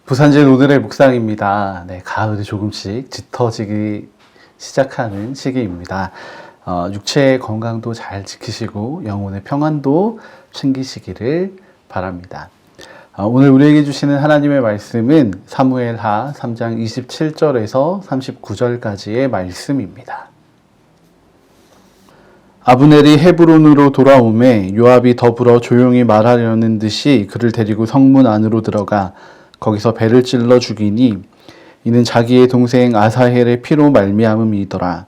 부산진 오늘의 묵상입니다. 네, 가을이 조금씩 짙어지기 시작하는 시기입니다. 육체의 건강도 잘 지키시고 영혼의 평안도 챙기시기를 바랍니다. 오늘 우리에게 주시는 하나님의 말씀은 사무엘하 3장 27절에서 39절까지의 말씀입니다. 아브넬이 헤브론으로 돌아오매 요압이 더불어 조용히 말하려는 듯이 그를 데리고 성문 안으로 들어가 거기서 배를 찔러 죽이니 이는 자기의 동생 아사헬의 피로 말미암음이더라.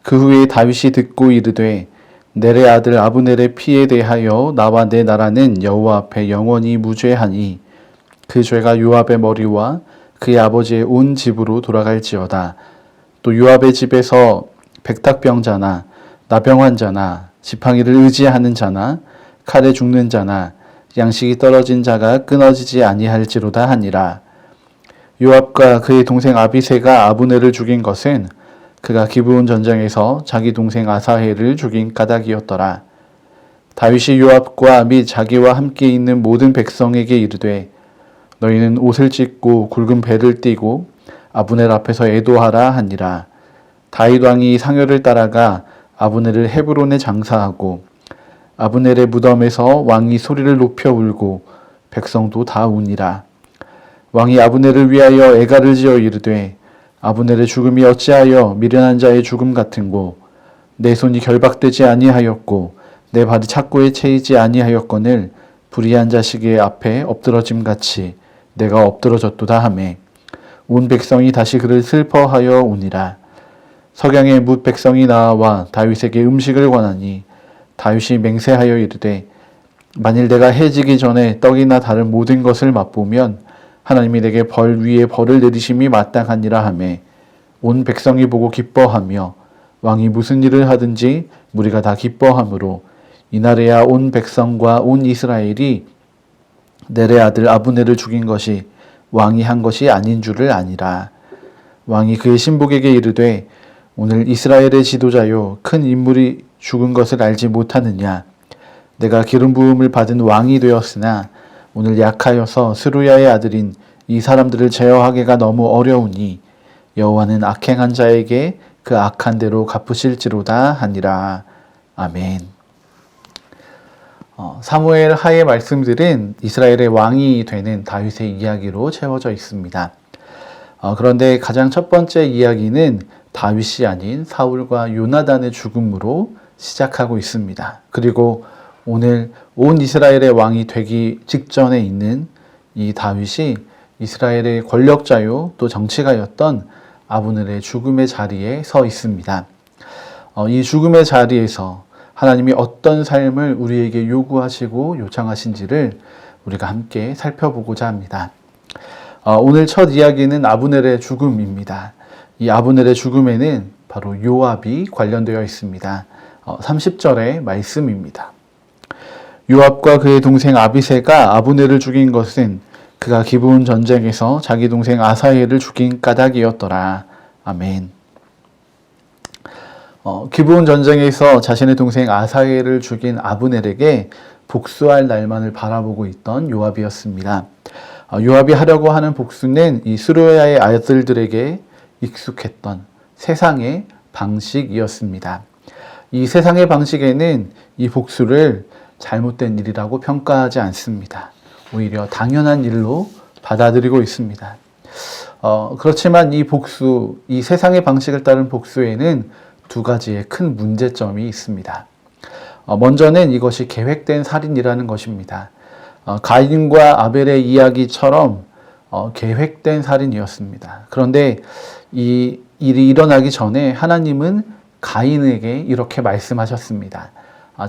그 후에 다윗이 듣고 이르되 넬의 아들 아브넬의 피에 대하여 나와 내 나라는 여호와 앞에 영원히 무죄하니 그 죄가 요압의 머리와 그의 아버지의 온 집으로 돌아갈지어다. 또 요압의 집에서 백탁병자나 나병환자나 지팡이를 의지하는 자나 칼에 죽는 자나 양식이 떨어진 자가 끊어지지 아니할지로다 하니라. 요압과 그의 동생 아비새가 아브넬을 죽인 것은 그가 기브온 전쟁에서 자기 동생 아사헬을 죽인 까닭이었더라. 다윗이 요압과 및 자기와 함께 있는 모든 백성에게 이르되 너희는 옷을 찢고 굵은 배를 띠고 아브넬 앞에서 애도하라 하니라. 다윗 왕이 상여를 따라가 아브넬을 헤브론에 장사하고 아브넬의 무덤에서 왕이 소리를 높여 울고 백성도 다 우니라. 왕이 아브넬을 위하여 애가를 지어 이르되 아브넬의 죽음이 어찌하여 미련한 자의 죽음 같은고 내 손이 결박되지 아니하였고 내 발이 착고에 채이지 아니하였거늘 불의한 자식의 앞에 엎드러짐 같이 내가 엎드러졌도다 하매 온 백성이 다시 그를 슬퍼하여 우니라. 석양에 뭇 백성이 나와 다윗에게 음식을 권하니 다윗이 맹세하여 이르되 만일 내가 해지기 전에 떡이나 다른 모든 것을 맛보면 하나님이 내게 벌 위에 벌을 내리심이 마땅하니라 하매 온 백성이 보고 기뻐하며 왕이 무슨 일을 하든지 무리가 다 기뻐하므로 이날에야 온 백성과 온 이스라엘이 넬의 아들 아브넬을 죽인 것이 왕이 한 것이 아닌 줄을 아니라. 왕이 그의 신복에게 이르되 오늘 이스라엘의 지도자요 큰 인물이 죽은 것을 알지 못하느냐. 내가 기름 부음을 받은 왕이 되었으나 오늘 약하여서 스루야의 아들인 이 사람들을 제어하기가 너무 어려우니 여호와는 악행한 자에게 그 악한 대로 갚으실지로다 하니라. 아멘. 사무엘 하의 말씀들은 이스라엘의 왕이 되는 다윗의 이야기로 채워져 있습니다. 그런데 가장 첫 번째 이야기는 다윗이 아닌 사울과 요나단의 죽음으로 시작하고 있습니다. 그리고 오늘 온 이스라엘의 왕이 되기 직전에 있는 이 다윗이 이스라엘의 권력자요 또 정치가였던 아브넬의 죽음의 자리에 서 있습니다. 이 죽음의 자리에서 하나님이 어떤 삶을 우리에게 요구하시고 요청하신지를 우리가 함께 살펴보고자 합니다. 오늘 첫 이야기는 아브넬의 죽음입니다. 이 아브넬의 죽음에는 바로 요압이 관련되어 있습니다. 30절의 말씀입니다. 요압과 그의 동생 아비새가 아브넬을 죽인 것은 그가 기브온 전쟁에서 자기 동생 아사헬을 죽인 까닭이었더라. 아멘. 기브온 전쟁에서 자신의 동생 아사헬을 죽인 아브넬에게 복수할 날만을 바라보고 있던 요압이었습니다. 요압이 하려고 하는 복수는 이 스루야의 아들들에게 익숙했던 세상의 방식이었습니다. 이 세상의 방식에는 이 복수를 잘못된 일이라고 평가하지 않습니다. 오히려 당연한 일로 받아들이고 있습니다. 그렇지만 이 복수, 이 세상의 방식을 따른 복수에는 두 가지의 큰 문제점이 있습니다. 먼저는 이것이 계획된 살인이라는 것입니다. 가인과 아벨의 이야기처럼 계획된 살인이었습니다. 그런데 이 일이 일어나기 전에 하나님은 가인에게 이렇게 말씀하셨습니다.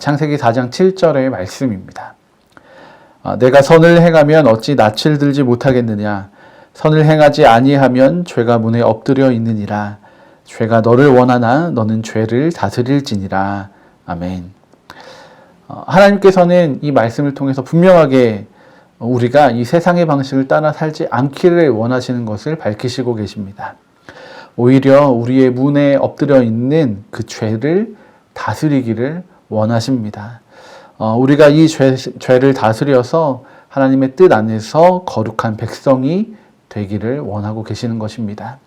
창세기 4장 7절의 말씀입니다. 내가 선을 행하면 어찌 낯을 들지 못하겠느냐. 선을 행하지 아니하면 죄가 문에 엎드려 있느니라. 죄가 너를 원하나 너는 죄를 다스릴지니라. 아멘. 하나님께서는 이 말씀을 통해서 분명하게 우리가 이 세상의 방식을 따라 살지 않기를 원하시는 것을 밝히시고 계십니다. 오히려 우리의 문에 엎드려 있는 그 죄를 다스리기를 원하십니다. 우리가 이 죄를 다스려서 하나님의 뜻 안에서 거룩한 백성이 되기를 원하고 계시는 것입니다.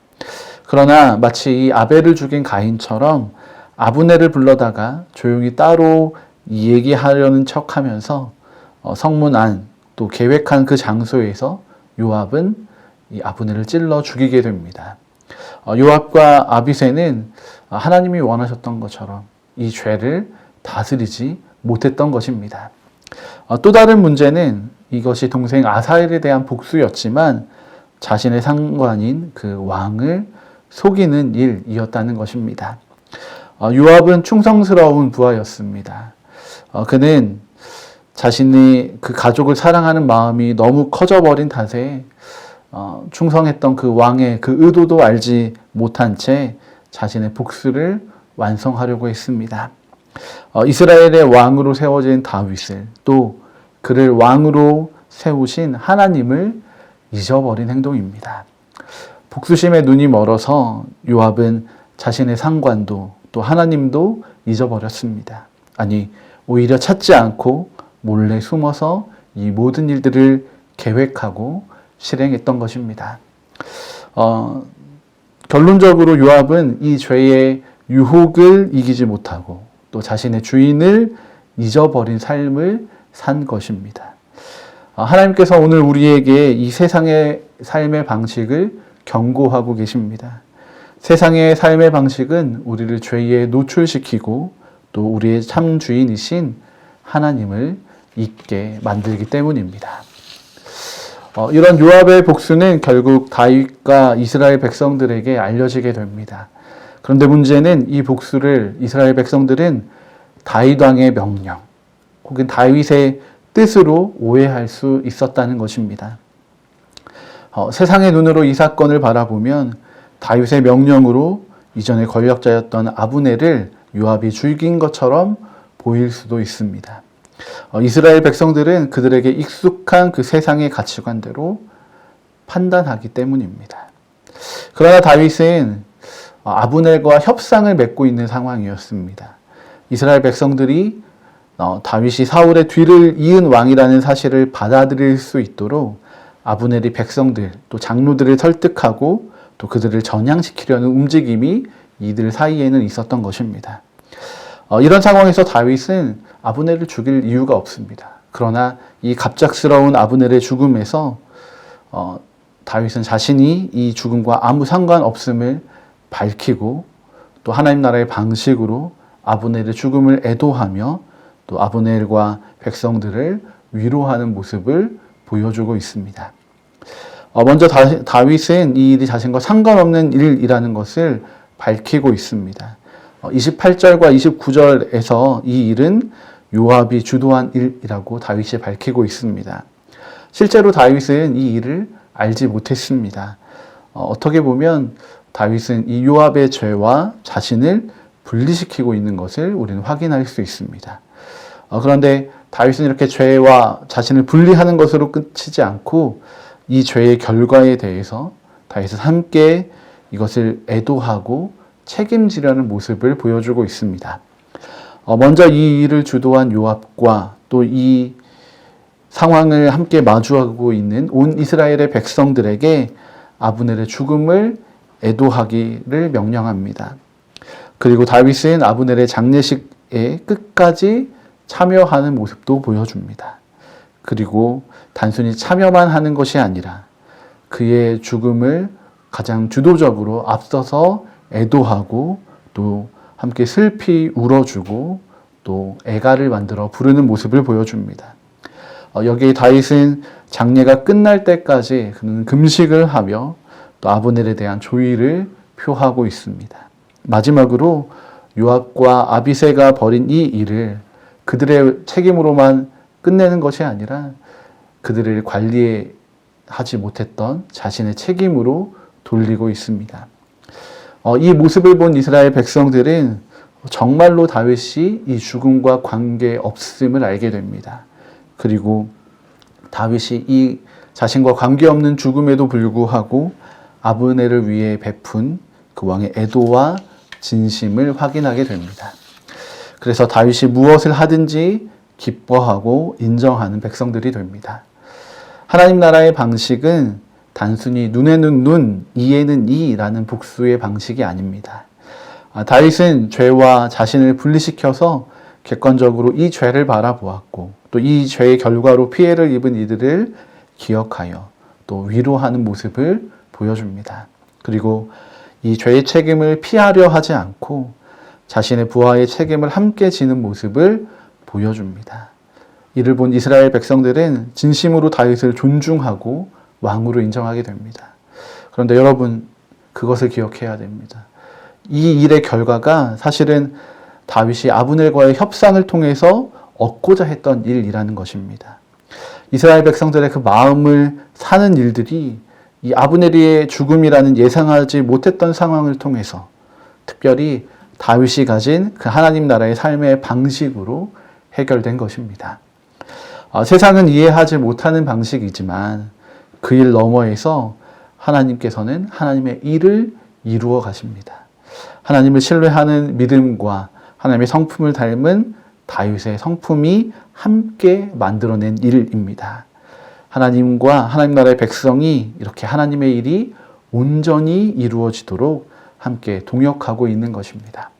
그러나 마치 이 아벨을 죽인 가인처럼 아브넬을 불러다가 조용히 따로 얘기하려는 척하면서 성문 안 또 계획한 그 장소에서 요압은 이 아브넬을 찔러 죽이게 됩니다. 요압과 아비새는 하나님이 원하셨던 것처럼 이 죄를 다스리지 못했던 것입니다. 또 다른 문제는 이것이 동생 아사엘에 대한 복수였지만 자신의 상관인 그 왕을 속이는 일이었다는 것입니다. 요압은 충성스러운 부하였습니다. 그는 자신이 그 가족을 사랑하는 마음이 너무 커져버린 탓에 충성했던 그 왕의 그 의도도 알지 못한 채 자신의 복수를 완성하려고 했습니다. 이스라엘의 왕으로 세워진 다윗을 또 그를 왕으로 세우신 하나님을 잊어버린 행동입니다. 복수심에 눈이 멀어서 요압은 자신의 상관도 또 하나님도 잊어버렸습니다. 아니, 오히려 찾지 않고 몰래 숨어서 이 모든 일들을 계획하고 실행했던 것입니다. 결론적으로 요압은 이 죄의 유혹을 이기지 못하고 또 자신의 주인을 잊어버린 삶을 산 것입니다. 하나님께서 오늘 우리에게 이 세상의 삶의 방식을 경고하고 계십니다. 세상의 삶의 방식은 우리를 죄에 노출시키고 또 우리의 참 주인이신 하나님을 잊게 만들기 때문입니다. 이런 요압의 복수는 결국 다윗과 이스라엘 백성들에게 알려지게 됩니다. 그런데 문제는 이 복수를 이스라엘 백성들은 다윗 왕의 명령 혹은 다윗의 뜻으로 오해할 수 있었다는 것입니다. 세상의 눈으로 이 사건을 바라보면 다윗의 명령으로 이전의 권력자였던 아브넬을 요압이 죽인 것처럼 보일 수도 있습니다. 이스라엘 백성들은 그들에게 익숙한 그 세상의 가치관대로 판단하기 때문입니다. 그러나 다윗은 아브넬과 협상을 맺고 있는 상황이었습니다. 이스라엘 백성들이 다윗이 사울의 뒤를 이은 왕이라는 사실을 받아들일 수 있도록 아브넬이 백성들 또 장로들을 설득하고 또 그들을 전향시키려는 움직임이 이들 사이에는 있었던 것입니다. 이런 상황에서 다윗은 아브넬을 죽일 이유가 없습니다. 그러나 이 갑작스러운 아브넬의 죽음에서 다윗은 자신이 이 죽음과 아무 상관없음을 밝히고 또 하나님 나라의 방식으로 아브넬의 죽음을 애도하며 또 아브넬과 백성들을 위로하는 모습을 보여주고 있습니다. 먼저 다윗은 이 일이 자신과 상관없는 일이라는 것을 밝히고 있습니다. 28절과 29절에서 이 일은 요압이 주도한 일이라고 다윗이 밝히고 있습니다. 실제로 다윗은 이 일을 알지 못했습니다. 어떻게 보면 다윗은 이 요압의 죄와 자신을 분리시키고 있는 것을 우리는 확인할 수 있습니다. 그런데 다윗은 이렇게 죄와 자신을 분리하는 것으로 끝이지 않고 이 죄의 결과에 대해서 다윗은 함께 이것을 애도하고 책임지려는 모습을 보여주고 있습니다. 먼저 이 일을 주도한 요압과 또 이 상황을 함께 마주하고 있는 온 이스라엘의 백성들에게 아브넬의 죽음을 애도하기를 명령합니다. 그리고 다윗은 아브넬의 장례식에 끝까지 참여하는 모습도 보여줍니다. 그리고 단순히 참여만 하는 것이 아니라 그의 죽음을 가장 주도적으로 앞서서 애도하고 또 함께 슬피 울어주고 또 애가를 만들어 부르는 모습을 보여줍니다. 여기에 다윗은 장례가 끝날 때까지 그는 금식을 하며 또 아브넬에 대한 조의를 표하고 있습니다. 마지막으로 요압과 아비새가 벌인 이 일을 그들의 책임으로만 끝내는 것이 아니라 그들을 관리하지 못했던 자신의 책임으로 돌리고 있습니다. 이 모습을 본 이스라엘 백성들은 정말로 다윗이 이 죽음과 관계없음을 알게 됩니다. 그리고 다윗이 이 자신과 관계없는 죽음에도 불구하고 아브넬을 위해 베푼 그 왕의 애도와 진심을 확인하게 됩니다. 그래서 다윗이 무엇을 하든지 기뻐하고 인정하는 백성들이 됩니다. 하나님 나라의 방식은 단순히 눈에는 눈, 이에는 이라는 복수의 방식이 아닙니다. 다윗은 죄와 자신을 분리시켜서 객관적으로 이 죄를 바라보았고 또 이 죄의 결과로 피해를 입은 이들을 기억하여 또 위로하는 모습을 보여줍니다. 그리고 이 죄의 책임을 피하려 하지 않고 자신의 부하의 책임을 함께 지는 모습을 보여줍니다. 이를 본 이스라엘 백성들은 진심으로 다윗을 존중하고 왕으로 인정하게 됩니다. 그런데 여러분, 그것을 기억해야 됩니다. 이 일의 결과가 사실은 다윗이 아브넬과의 협상을 통해서 얻고자 했던 일이라는 것입니다. 이스라엘 백성들의 그 마음을 사는 일들이 이 아브넬의 죽음이라는 예상하지 못했던 상황을 통해서 특별히 다윗이 가진 그 하나님 나라의 삶의 방식으로 해결된 것입니다. 세상은 이해하지 못하는 방식이지만 그 일 너머에서 하나님께서는 하나님의 일을 이루어 가십니다. 하나님을 신뢰하는 믿음과 하나님의 성품을 닮은 다윗의 성품이 함께 만들어낸 일입니다. 하나님과 하나님 나라의 백성이 이렇게 하나님의 일이 온전히 이루어지도록 함께 동역하고 있는 것입니다.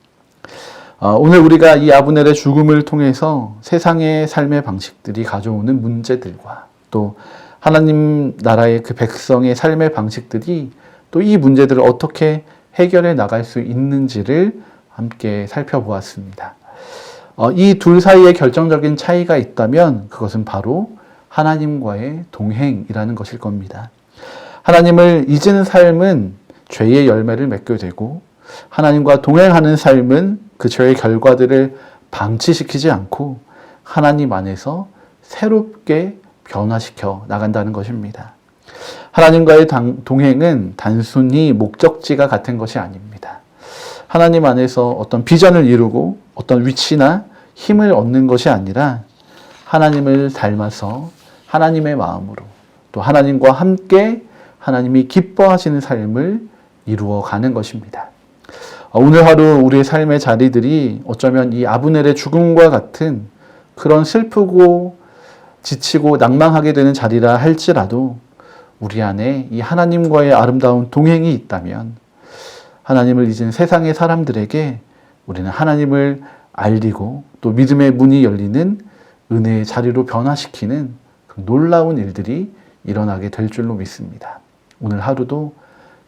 오늘 우리가 이 아브넬의 죽음을 통해서 세상의 삶의 방식들이 가져오는 문제들과 또 하나님 나라의 그 백성의 삶의 방식들이 또 이 문제들을 어떻게 해결해 나갈 수 있는지를 함께 살펴보았습니다. 이 둘 사이에 결정적인 차이가 있다면 그것은 바로 하나님과의 동행이라는 것일 겁니다. 하나님을 잊은 삶은 죄의 열매를 맺게 되고 하나님과 동행하는 삶은 그 죄의 결과들을 방치시키지 않고 하나님 안에서 새롭게 변화시켜 나간다는 것입니다. 하나님과의 동행은 단순히 목적지가 같은 것이 아닙니다. 하나님 안에서 어떤 비전을 이루고 어떤 위치나 힘을 얻는 것이 아니라 하나님을 닮아서 하나님의 마음으로 또 하나님과 함께 하나님이 기뻐하시는 삶을 이루어가는 것입니다. 오늘 하루 우리의 삶의 자리들이 어쩌면 이 아브넬의 죽음과 같은 그런 슬프고 지치고 낭망하게 되는 자리라 할지라도 우리 안에 이 하나님과의 아름다운 동행이 있다면 하나님을 잊은 세상의 사람들에게 우리는 하나님을 알리고 또 믿음의 문이 열리는 은혜의 자리로 변화시키는 그 놀라운 일들이 일어나게 될 줄로 믿습니다. 오늘 하루도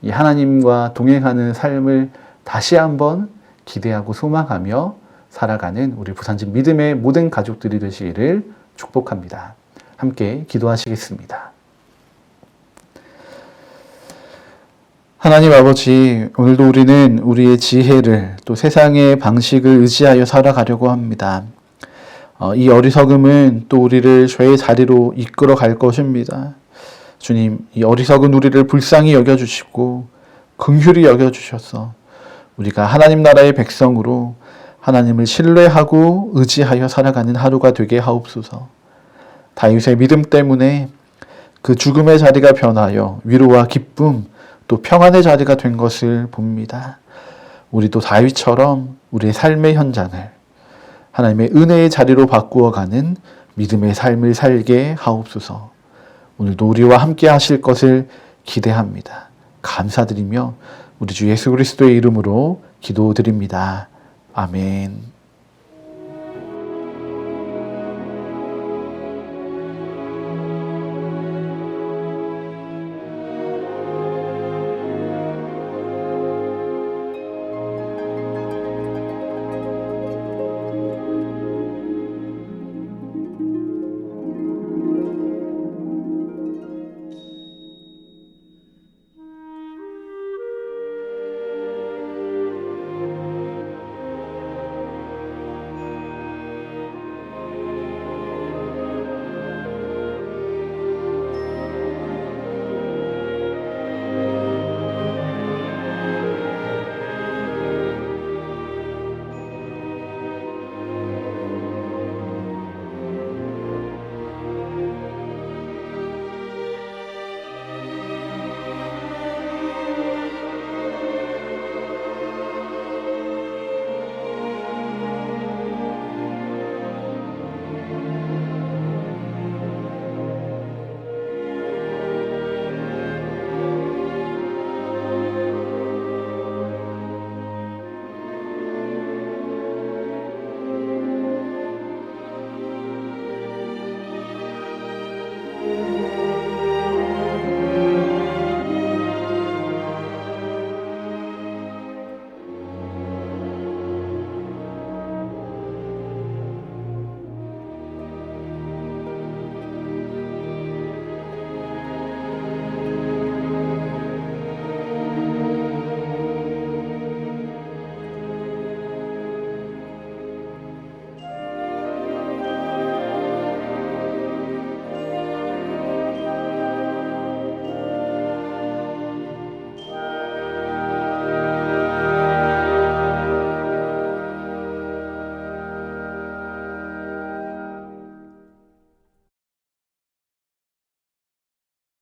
이 하나님과 동행하는 삶을 다시 한번 기대하고 소망하며 살아가는 우리 부산집 믿음의 모든 가족들이 되시기를 축복합니다. 함께 기도하시겠습니다. 하나님 아버지, 오늘도 우리는 우리의 지혜를 또 세상의 방식을 의지하여 살아가려고 합니다. 이 어리석음은 또 우리를 죄의 자리로 이끌어 갈 것입니다. 주님, 이 어리석은 우리를 불쌍히 여겨주시고 긍휼히 여겨주셔서 우리가 하나님 나라의 백성으로 하나님을 신뢰하고 의지하여 살아가는 하루가 되게 하옵소서. 다윗의 믿음 때문에 그 죽음의 자리가 변하여 위로와 기쁨 또 평안의 자리가 된 것을 봅니다. 우리도 다윗처럼 우리의 삶의 현장을 하나님의 은혜의 자리로 바꾸어가는 믿음의 삶을 살게 하옵소서. 오늘도 우리와 함께 하실 것을 기대합니다. 감사드리며 우리 주 예수 그리스도의 이름으로 기도드립니다. 아멘.